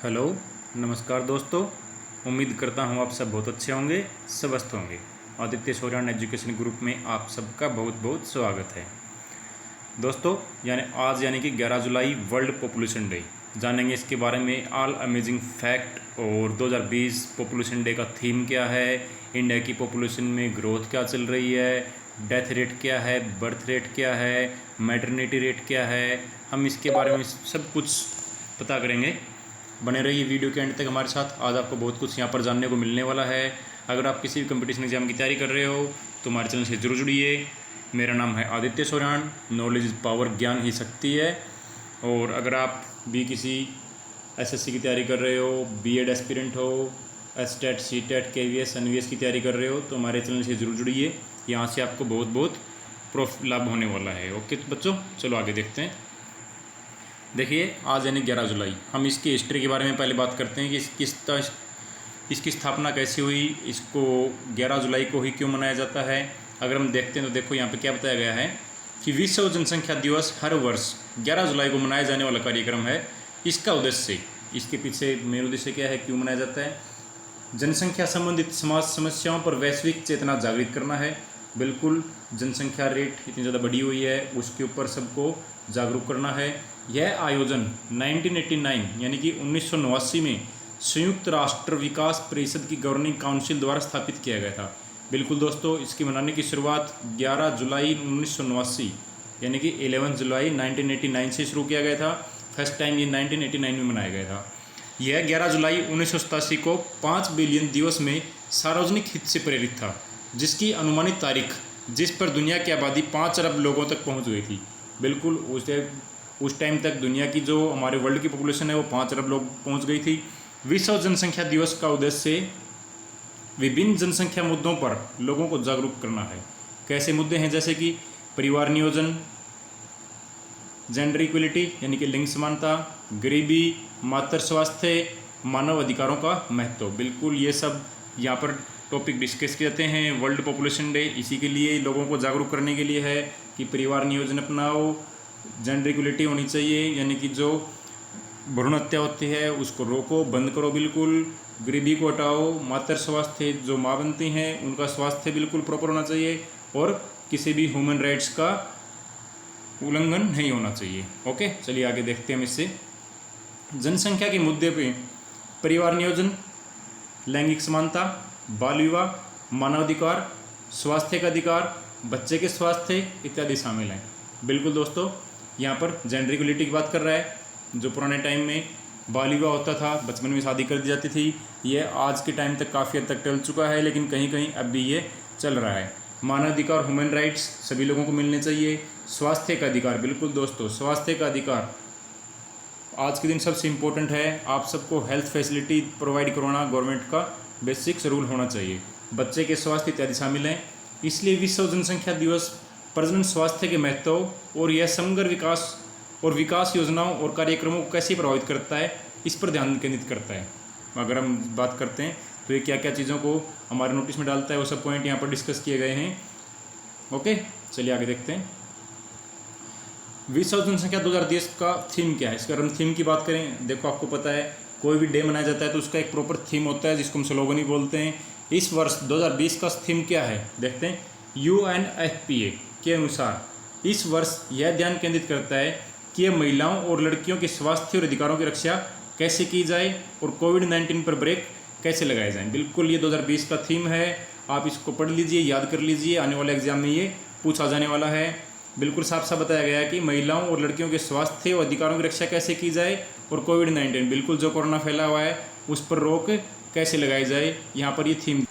Hello, नमस्कार दोस्तों। उम्मीद करता हूँ आप सब बहुत अच्छे होंगे, स्वस्थ होंगे। आदित्य सोरान एजुकेशन ग्रुप में आप सबका बहुत बहुत स्वागत है। दोस्तों, आज यानी कि 11 जुलाई वर्ल्ड पॉपुलेशन डे, जानेंगे इसके बारे में ऑल अमेजिंग फैक्ट। और 2020 पॉपुलेशन डे का थीम क्या है, इंडिया की पॉपुलेशन में ग्रोथ क्या चल रही है, डेथ रेट क्या है, बर्थ रेट क्या है, मैटरनिटी रेट क्या है, हम इसके बारे में सब कुछ पता करेंगे। बने रहिए वीडियो के एंड तक हमारे साथ। आज आपको बहुत कुछ यहाँ पर जानने को मिलने वाला है। अगर आप किसी भी कंपटीशन एग्जाम की तैयारी कर रहे हो तो हमारे चैनल से जरूर जुड़िए। मेरा नाम है Aditya Soran. Knowledge is power, ज्ञान ही शक्ति है। और अगर आप भी किसी एसएससी की तैयारी कर रहे हो, बीएड एस्पिरेंट हो, एसटेट, सीटेट, केवीएस, एनवीएस की तैयारी कर रहे हो तो हमारे चैनल से जरूर जुड़िए। यहाँ से आपको बहुत बहुत लाभ होने वाला है। ओके तो बच्चों, चलो आगे देखते हैं। देखिए, आज यानी 11 जुलाई, हम इसकी हिस्ट्री के बारे में पहले बात करते हैं कि इसकी स्थापना कैसे हुई, इसको 11 जुलाई को ही क्यों मनाया जाता है। अगर हम देखते हैं तो देखो यहाँ पे क्या बताया गया है कि विश्व जनसंख्या दिवस हर वर्ष 11 जुलाई को मनाया जाने वाला कार्यक्रम है। इसका उद्देश्य, इसके पीछे मेन उद्देश्य क्या है, क्यों मनाया जाता है? जनसंख्या संबंधित समाज समस्याओं पर वैश्विक चेतना जागृत करना है। बिल्कुल, जनसंख्या रेट इतनी ज़्यादा बढ़ी हुई है, उसके ऊपर सबको जागरूक करना है। यह आयोजन 1989 यानी कि 1989 में संयुक्त राष्ट्र विकास परिषद की गवर्निंग काउंसिल द्वारा स्थापित किया गया था। बिल्कुल दोस्तों, इसकी मनाने की शुरुआत 11 जुलाई 1989 यानी कि 11 जुलाई 1989 से शुरू किया गया था। फर्स्ट टाइम ये 1989 में मनाया गया था। यह 11 जुलाई 1987 को 5 बिलियन दिवस में सार्वजनिक हित से प्रेरित था, जिसकी अनुमानित तारीख जिस पर दुनिया की आबादी 5 अरब लोगों तक पहुंच गई थी। बिल्कुल, उस टाइम तक दुनिया की जो हमारे वर्ल्ड की पॉपुलेशन है वो 5 अरब लोग पहुंच गई थी। विश्व जनसंख्या दिवस का उद्देश्य विभिन्न जनसंख्या मुद्दों पर लोगों को जागरूक करना है। कैसे मुद्दे हैं? जैसे कि परिवार नियोजन, जेंडर इक्वलिटी यानी कि लिंग समानता, गरीबी, मातृ स्वास्थ्य, मानव अधिकारों का महत्व। बिल्कुल, ये सब यहाँ पर टॉपिक डिस्कस किए जाते हैं। वर्ल्ड पॉपुलेशन डे इसी के लिए, लोगों को जागरूक करने के लिए है कि परिवार नियोजन अपनाओ, जेंडर इक्वलिटी होनी चाहिए, यानी कि जो भ्रूण हत्या होती है उसको रोको, बंद करो। बिल्कुल, गरीबी को हटाओ, मातृ स्वास्थ्य, जो माँ बनती हैं उनका स्वास्थ्य बिल्कुल प्रॉपर होना चाहिए, और किसी भी ह्यूमन राइट्स का उल्लंघन नहीं होना चाहिए। ओके, चलिए आगे देखते हैं हम इससे। जनसंख्या के मुद्दे पे परिवार नियोजन, लैंगिक समानता, बाल विवाह, मानवाधिकार, स्वास्थ्य का अधिकार, बच्चे के स्वास्थ्य इत्यादि शामिल हैं। बिल्कुल दोस्तों, यहाँ पर जेंडर इक्वलिटी की बात कर रहा है। जो पुराने टाइम में बाल विवाह होता था, बचपन में शादी कर दी जाती थी, ये आज के टाइम तक काफ़ी हद तक टल चुका है, लेकिन कहीं कहीं अब भी ये चल रहा है। मानवाधिकार, ह्यूमन राइट्स सभी लोगों को मिलने चाहिए। स्वास्थ्य का अधिकार, बिल्कुल दोस्तों, स्वास्थ्य का अधिकार आज के दिन सबसे इम्पोर्टेंट है। आप सबको हेल्थ फैसिलिटी प्रोवाइड करवाना गवर्नमेंट का बेसिक्स रूल होना चाहिए। बच्चे के स्वास्थ्य इत्यादि शामिल हैं। इसलिए विश्व जनसंख्या दिवस प्रजनन स्वास्थ्य के महत्व और यह समग्र विकास और विकास योजनाओं और कार्यक्रमों को कैसे प्रभावित करता है, इस पर ध्यान केंद्रित करता है। अगर हम बात करते हैं तो ये क्या क्या चीज़ों को हमारे नोटिस में डालता है, वो सब पॉइंट यहाँ पर डिस्कस किए गए हैं। ओके, चलिए आगे देखते हैं। विश्व जनसंख्या 2020 का थीम क्या है? इसका अगर हम थीम की बात करें, देखो आपको पता है कोई भी डे मनाया जाता है तो उसका एक प्रॉपर थीम होता है, जिसको हम स्लोगन ही बोलते हैं। इस वर्ष 2020 का थीम क्या है देखते हैं। UNFPA के अनुसार इस वर्ष यह ध्यान केंद्रित करता है कि यह महिलाओं और लड़कियों के स्वास्थ्य और अधिकारों की रक्षा कैसे की जाए और कोविड-19 पर ब्रेक कैसे लगाए जाएं। बिल्कुल, ये 2020 का थीम है। आप इसको पढ़ लीजिए, याद कर लीजिए, आने वाले एग्जाम में ये पूछा जाने वाला है। बिल्कुल साफ साफ बताया गया है कि महिलाओं और लड़कियों के स्वास्थ्य और अधिकारों की रक्षा कैसे की जाए, और कोविड-19 बिल्कुल जो कोरोना फैला हुआ है उस पर रोक कैसे लगाई जाए, यहाँ पर ये थीम।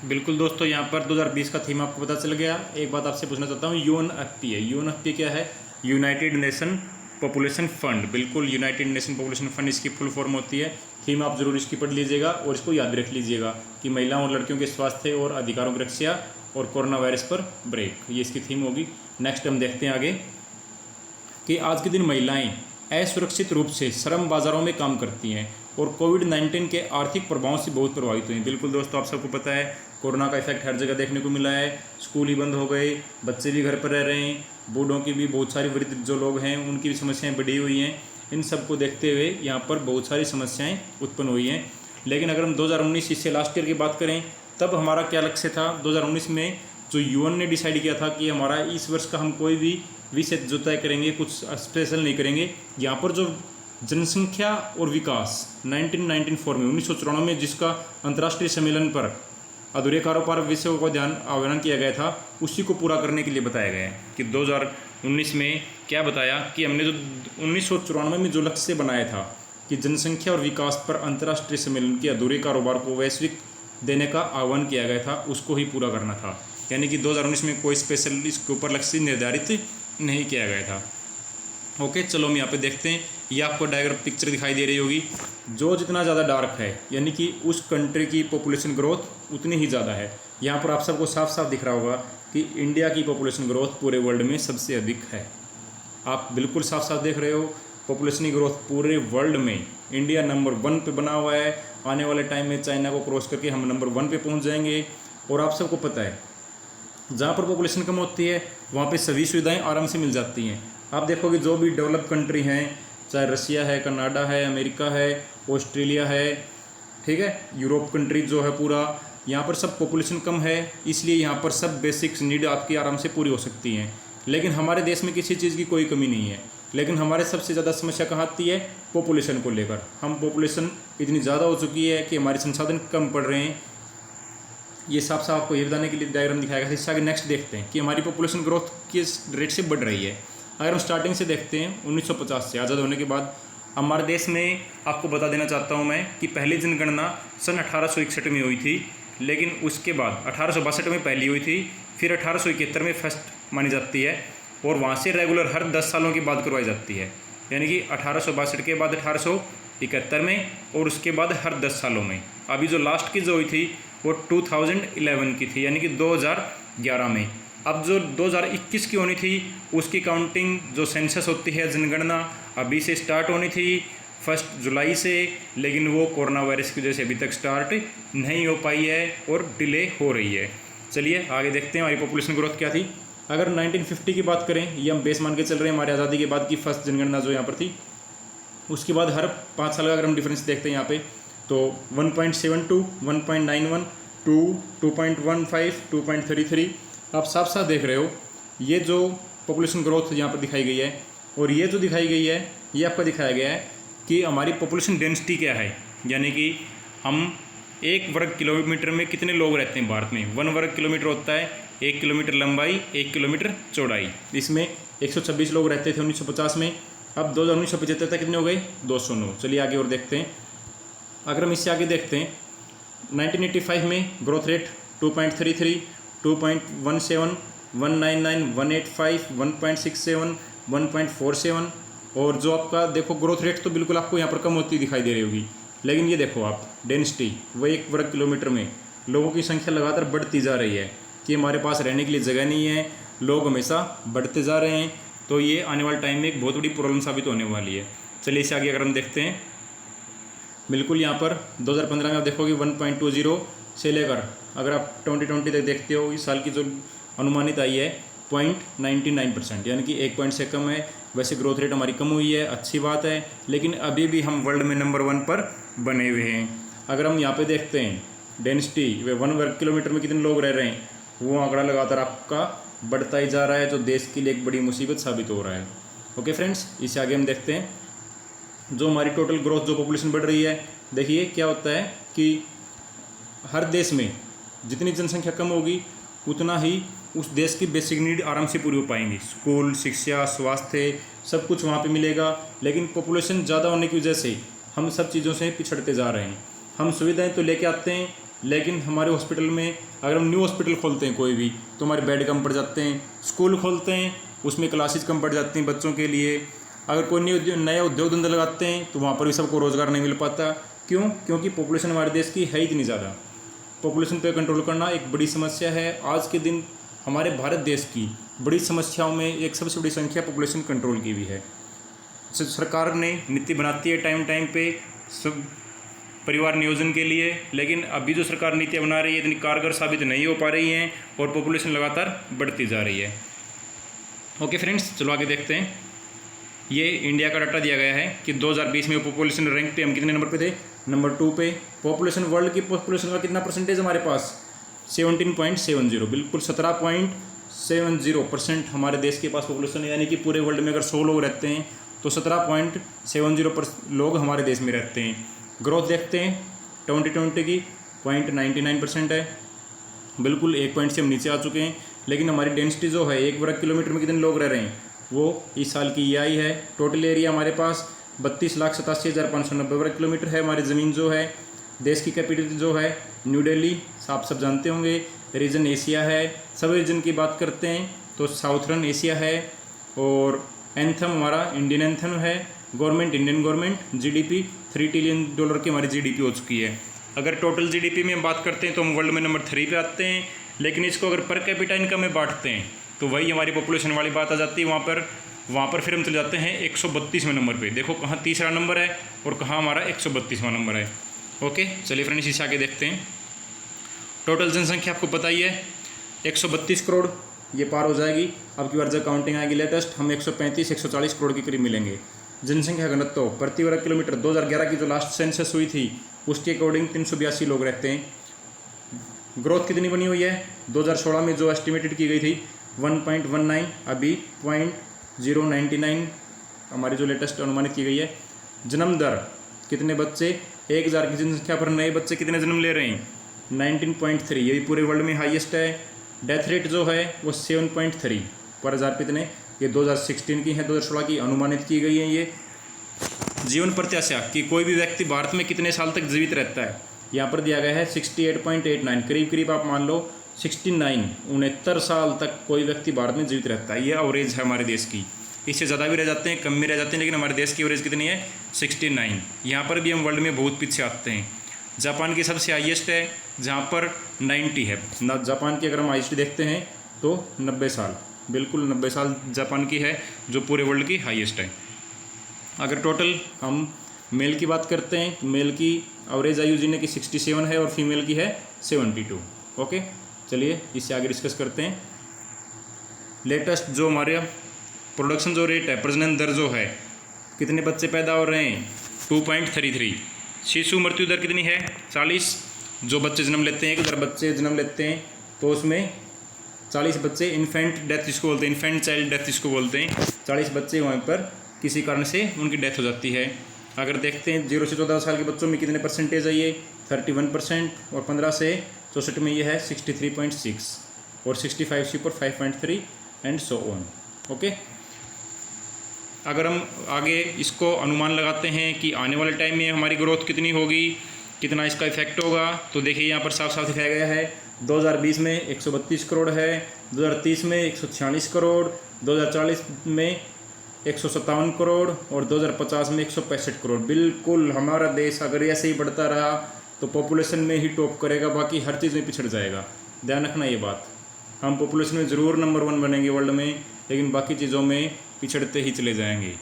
बिल्कुल दोस्तों, यहाँ पर 2020 का थीम आपको पता चल गया। एक बात आपसे पूछना चाहता हूँ, UNFPA क्या है? United nation population fund. बिल्कुल, यूनाइटेड नेशन पॉपुलेशन फंड इसकी फुल फॉर्म होती है। थीम आप जरूर इसकी पढ़ लीजिएगा और इसको याद रख लीजिएगा कि महिलाओं और लड़कियों के स्वास्थ्य और अधिकारों की रक्षा और कोरोना वायरस पर ब्रेक, ये इसकी थीम होगी। नेक्स्ट हम देखते हैं आगे कि आज के दिन महिलाएं असुरक्षित रूप से श्रम बाजारों में काम करती हैं और कोविड-19 के आर्थिक प्रभावों से बहुत प्रभावित हुई। बिल्कुल दोस्तों, आप सबको पता है कोरोना का इफेक्ट हर जगह देखने को मिला है। स्कूल ही बंद हो गए, बच्चे भी घर पर रह रहे हैं, बूढ़ों की भी, बहुत सारी वृद्ध जो लोग हैं उनकी भी समस्याएं बढ़ी हुई हैं। इन सब को देखते हुए यहाँ पर बहुत सारी समस्याएं उत्पन्न हुई हैं। लेकिन अगर हम 2019 इससे लास्ट ईयर की बात करें, तब हमारा क्या लक्ष्य था 2019 में, जो यूएन ने डिसाइड किया था कि हमारा इस वर्ष का हम कोई भी विषय जो तय करेंगे, कुछ स्पेशल नहीं करेंगे। यहाँ पर जो जनसंख्या और विकास 1994 में 1994 में जिसका अंतर्राष्ट्रीय सम्मेलन पर अधूरे कारोबार विषयों का ध्यान आह्वान किया गया था, उसी को पूरा करने के लिए बताया गया है कि 2019 में क्या बताया कि हमने जो 1994 में जो लक्ष्य बनाया था कि जनसंख्या और विकास पर अंतर्राष्ट्रीय सम्मेलन के अधूरे कारोबार को वैश्विक देने का आह्वान किया गया था, उसको ही पूरा करना था। यानी कि 2019 में कोई स्पेशल इसके ऊपर लक्ष्य निर्धारित नहीं किया गया था। ओके, चलो हम यहाँ पे देखते हैं। ये आपको डायग्राम पिक्चर दिखाई दे रही होगी। जो जितना ज़्यादा डार्क है यानी कि उस कंट्री की पॉपुलेशन ग्रोथ उतनी ही ज़्यादा है। यहाँ पर आप सबको साफ साफ दिख रहा होगा कि इंडिया की पॉपुलेशन ग्रोथ पूरे वर्ल्ड में सबसे अधिक है। आप बिल्कुल साफ साफ देख रहे हो, पॉपुलेशन ग्रोथ पूरे वर्ल्ड में इंडिया नंबर 1 पे बना हुआ है। आने वाले टाइम में चाइना को क्रॉस करके हम नंबर 1 पे पहुँच जाएंगे। और आप सबको पता है, जहाँ पर पॉपुलेशन कम होती है वहाँ पे सभी सुविधाएं आराम से मिल जाती हैं। आप देखोगे जो भी डेवलप कंट्री हैं, चाहे रशिया है, कनाडा है, अमेरिका है, ऑस्ट्रेलिया है, ठीक है, यूरोप कंट्री जो है पूरा, यहाँ पर सब पॉपुलेशन कम है, इसलिए यहाँ पर सब बेसिक्स नीड आपकी आराम से पूरी हो सकती हैं। लेकिन हमारे देश में किसी चीज़ की कोई कमी नहीं है। लेकिन हमारे सबसे ज़्यादा समस्या कहाँ आती है? पॉपुलेशन को लेकर। हम पॉपुलेशन इतनी ज़्यादा हो चुकी है कि हमारे संसाधन कम पड़ रहे हैं। ये साफ साफ आपको ये बताने के लिए डायग्राम दिखाया गया। इससे आगे नेक्स्ट देखते हैं कि हमारी पॉपुलेशन ग्रोथ किस रेट से बढ़ रही है। अगर हम स्टार्टिंग से देखते हैं 1950 से आज़ाद होने के बाद, हमारे देश में आपको बता देना चाहता हूँ मैं कि पहली जनगणना सन 1861 में हुई थी। लेकिन उसके बाद 1862 में पहली हुई थी, फिर 1871 में फर्स्ट मानी जाती है और वहाँ से रेगुलर हर 10 सालों के बाद करवाई जाती है। यानी कि 1862 के बाद 1871 में और उसके बाद हर 10 सालों में। अभी जो लास्ट की जो हुई थी वो 2011 की थी, यानी कि 2011 में। अब जो 2021 की होनी थी उसकी काउंटिंग जो सेंसस होती है, जनगणना, अभी से स्टार्ट होनी थी 1 जुलाई से, लेकिन वो कोरोना वायरस की वजह से अभी तक स्टार्ट नहीं हो पाई है और डिले हो रही है। चलिए आगे देखते हैं हमारी पॉपुलेशन ग्रोथ क्या थी। अगर 1950 की बात करें, ये हम बेस मान के चल रहे हैं, हमारी आज़ादी के बाद की फर्स्ट जनगणना जो यहाँ पर थी, उसके बाद हर 5 साल का अगर हम डिफरेंस देखते हैं यहाँ पे, तो 1.72, 1.91, 2, 2.15, 2.33, आप साफ साफ देख रहे हो ये जो पॉपुलेशन ग्रोथ यहाँ पर दिखाई गई है। और ये जो दिखाई गई है ये आपका दिखाया गया है कि हमारी पॉपुलेशन डेंसिटी क्या है, यानी कि हम 1 वर्ग किलोमीटर में कितने लोग रहते हैं भारत में। 1 वर्ग किलोमीटर होता है 1 किलोमीटर लंबाई, 1 किलोमीटर चौड़ाई। इसमें 126 लोग रहते थे 1950 में। अब 1975 तक कितने हो गए? 209। चलिए आगे और देखते हैं। अगर हम इससे आगे देखते हैं, 1985 में ग्रोथ रेट 2.33, 2.17, 199, 185, 1.67, 1.47। और जो आपका देखो ग्रोथ रेट तो बिल्कुल आपको यहाँ पर कम होती दिखाई दे रही होगी, लेकिन ये देखो आप डेंसिटी, वो 1 वर्ग किलोमीटर में लोगों की संख्या लगातार बढ़ती जा रही है कि हमारे पास रहने के लिए जगह नहीं है, लोग हमेशा बढ़ते जा रहे हैं। तो ये आने वाले टाइम में एक बहुत बड़ी प्रॉब्लम साबित होने वाली है। चलिए इससे आगे अगर हम देखते हैं, बिल्कुल यहाँ पर 2015 में आप देखोगे 1.20 से लेकर अगर आप 2020 तक देखते हो, इस साल की जो अनुमानित आई है 0.99%, यानी कि 1 पॉइंट से कम है। वैसे ग्रोथ रेट हमारी कम हुई है, अच्छी बात है, लेकिन अभी भी हम वर्ल्ड में नंबर 1 पर बने हुए हैं। अगर हम यहाँ पे देखते हैं डेंसिटी, वे 1 वर्ग किलोमीटर में कितने लोग रह रहे हैं, वो आंकड़ा लगातार आपका बढ़ता ही जा रहा है, जो देश के लिए एक बड़ी मुसीबत साबित हो रहा है। ओके फ्रेंड्स, इससे आगे हम देखते हैं जो हमारी टोटल ग्रोथ, जो पॉपुलेशन बढ़ रही है। देखिए क्या होता है कि हर देश में जितनी जनसंख्या कम होगी उतना ही उस देश की बेसिक नीड आराम से पूरी हो पाएंगी। स्कूल, शिक्षा, स्वास्थ्य, सब कुछ वहाँ पे मिलेगा। लेकिन पॉपुलेशन ज़्यादा होने की वजह से हम सब चीज़ों से पिछड़ते जा रहे हैं। हम सुविधाएं तो लेके आते हैं, लेकिन हमारे हॉस्पिटल में अगर हम न्यू हॉस्पिटल खोलते हैं कोई भी, तो हमारे बेड कम पड़ जाते हैं। स्कूल खोलते हैं, उसमें क्लासेस कम पड़ जाती हैं बच्चों के लिए। अगर कोई नया उद्योग धंधा लगाते हैं तो वहाँ पर भी सबको रोज़गार नहीं मिल पाता। क्यों? क्योंकि पॉपुलेशन हमारे देश की है इतनी ज़्यादा। पॉपुलेशन पे कंट्रोल करना एक बड़ी समस्या है। आज के दिन हमारे भारत देश की बड़ी समस्याओं में एक सबसे बड़ी संख्या पॉपुलेशन कंट्रोल की भी है। सरकार ने नीति बनाती है टाइम टाइम पे सब परिवार नियोजन के लिए, लेकिन अभी जो सरकार नीतियाँ बना रही है इतनी कारगर साबित नहीं हो पा रही हैं और पॉपुलेशन लगातार बढ़ती जा रही है। ओके फ्रेंड्स, चलो आगे देखते हैं। ये इंडिया का डाटा दिया गया है कि 2020 में पॉपुलेशन रैंक पे हम कितने नंबर पे थे, नंबर 2 पे। पॉपुलेशन, वर्ल्ड की पॉपुलेशन का कितना परसेंटेज हमारे पास, 17.70, बिल्कुल 17.70% हमारे देश के पास पॉपुलेशन है। यानी कि पूरे वर्ल्ड में अगर 100 लोग रहते हैं तो 17.70 लोग हमारे देश में रहते हैं। ग्रोथ देखते हैं 2020 की 0.99% है, बिल्कुल 1 पॉइंट से हम नीचे आ चुके हैं। लेकिन हमारी डेंसिटी जो है 1 वर्ग किलोमीटर में कितने लोग रह रहे हैं, वो इस साल की ये आई है। टोटल एरिया हमारे पास 32,87,590 वर्ग किलोमीटर है। हमारी ज़मीन जो है, देश की कैपिटल जो है न्यू दिल्ली, आप सब जानते होंगे। रीजन एशिया है। सब रीजन की बात करते हैं तो साउथर्न एशिया है। और एंथम हमारा इंडियन एंथम है। Government, Indian government. GDP $3 trillion की हमारी जीडीपी हो चुकी है। अगर टोटल जीडीपी में हम बात करते हैं तो हम वर्ल्ड में नंबर 3 पे आते हैं। लेकिन इसको अगर पर कैपिटा इनकम में बांटते हैं तो वही हमारी पॉपुलेशन वाली बात आ जाती है। वहाँ पर फिर हम चले जाते हैं 132वें नंबर पे। देखो कहाँ तीसरा नंबर है और कहाँ हमारा 132वां नंबर है। ओके, चलिए फ्रेंड्स इसे आगे देखते हैं। टोटल जनसंख्या आपको पता ही है 132 करोड़, ये पार हो जाएगी। अब की बार जब काउंटिंग आएगी लेटेस्ट, हम 135-140 करोड़ के करीब मिलेंगे। जनसंख्या घनत्व प्रति वर्ग किलोमीटर 2011 की जो लास्ट सेंसस हुई थी उसके अकॉर्डिंग 382 लोग रहते हैं। ग्रोथ कितनी बनी हुई है, 2016 में जो एस्टिमेटेड की गई थी 1.19, अभी 0.099 हमारी जो लेटेस्ट अनुमानित की गई है। जन्म दर कितने बच्चे 1000 की जनसंख्या पर नए बच्चे कितने जन्म ले रहे हैं, 19.3, ये भी पूरे वर्ल्ड में हाईएस्ट है। डेथ रेट जो है वो 7.3 पर हज़ार पे इतने, ये 2016 की है, 2016 की अनुमानित की गई है। ये जीवन प्रत्याशा कि कोई भी व्यक्ति भारत में कितने साल तक जीवित रहता है, यहाँ पर दिया गया है 68.89, करीब आप मान लो 69 साल तक कोई व्यक्ति भारत में जीवित रहता है। ये एवरेज है हमारे देश की। इससे ज़्यादा भी रह जाते हैं, कम भी रह जाते हैं, लेकिन हमारे देश की एवरेज कितनी है 69। यहाँ पर भी हम वर्ल्ड में बहुत पीछे आते हैं। जापान की सबसे हाईएस्ट है जहाँ पर 90 है। जापान की अगर हम हाईएस्ट देखते हैं तो 90 साल, बिल्कुल 90 साल जापान की है, जो पूरे वर्ल्ड की हाईएस्ट है। अगर टोटल हम मेल की बात करते हैं, मेल की एवरेज आयु जीने की 67 है और फीमेल की है 72। ओके, चलिए इससे आगे डिस्कस करते हैं। लेटेस्ट जो हमारे प्रोडक्शन जो रेट है, प्रजनन दर जो है, कितने बच्चे पैदा हो रहे हैं 2.33। शिशु मृत्यु दर कितनी है 40। जो बच्चे जन्म लेते हैं, अगर बच्चे जन्म लेते हैं तो उसमें 40 बच्चे इन्फेंट डेथ इसको बोलते हैं, इन्फेंट चाइल्ड डेथ इसको बोलते हैं। 40 बच्चे वहाँ पर किसी कारण से उनकी डेथ हो जाती है। अगर देखते हैं 0 से 14 साल के बच्चों में कितने परसेंटेज है, ये 31%, और 15 से 64 में ये है 63.6, और 65 से ऊपर 5.3 एंड सो ऑन। ओके, अगर हम आगे इसको अनुमान लगाते हैं कि आने वाले टाइम में हमारी ग्रोथ कितनी होगी, कितना इसका इफेक्ट होगा, तो देखिए यहाँ पर साफ साफ दिखाया गया है। 2020 में 132 करोड़ है, 2030 में 146 करोड़, 2040 में 157 करोड़, और 2050 में 165 करोड़। बिल्कुल हमारा देश अगर ऐसे ही बढ़ता रहा तो पॉपुलेशन में ही टॉप करेगा, बाकी हर चीज़ में पिछड़ जाएगा। ध्यान रखना ये बात। हम पॉपुलेशन में ज़रूर नंबर 1 बनेंगे वर्ल्ड में, लेकिन बाकी चीज़ों में पिछड़ते ही चले जाएंगे।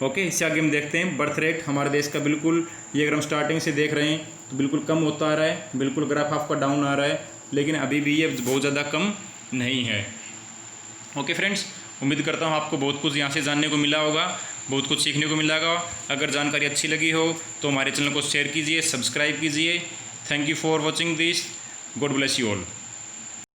ओके, इससे आगे हम देखते हैं बर्थ रेट हमारे देश का। बिल्कुल ये अगर हम स्टार्टिंग से देख रहे हैं तो बिल्कुल कम होता आ रहा है, बिल्कुल ग्राफ आपका डाउन आ रहा है, लेकिन अभी भी ये बहुत ज़्यादा कम नहीं है। ओके फ्रेंड्स, उम्मीद करता हूँ आपको बहुत कुछ यहाँ से जानने को मिला होगा, बहुत कुछ सीखने को मिला होगा। अगर जानकारी अच्छी लगी हो तो हमारे चैनल को शेयर कीजिए, सब्सक्राइब कीजिए। Thank you for watching this. God bless you all.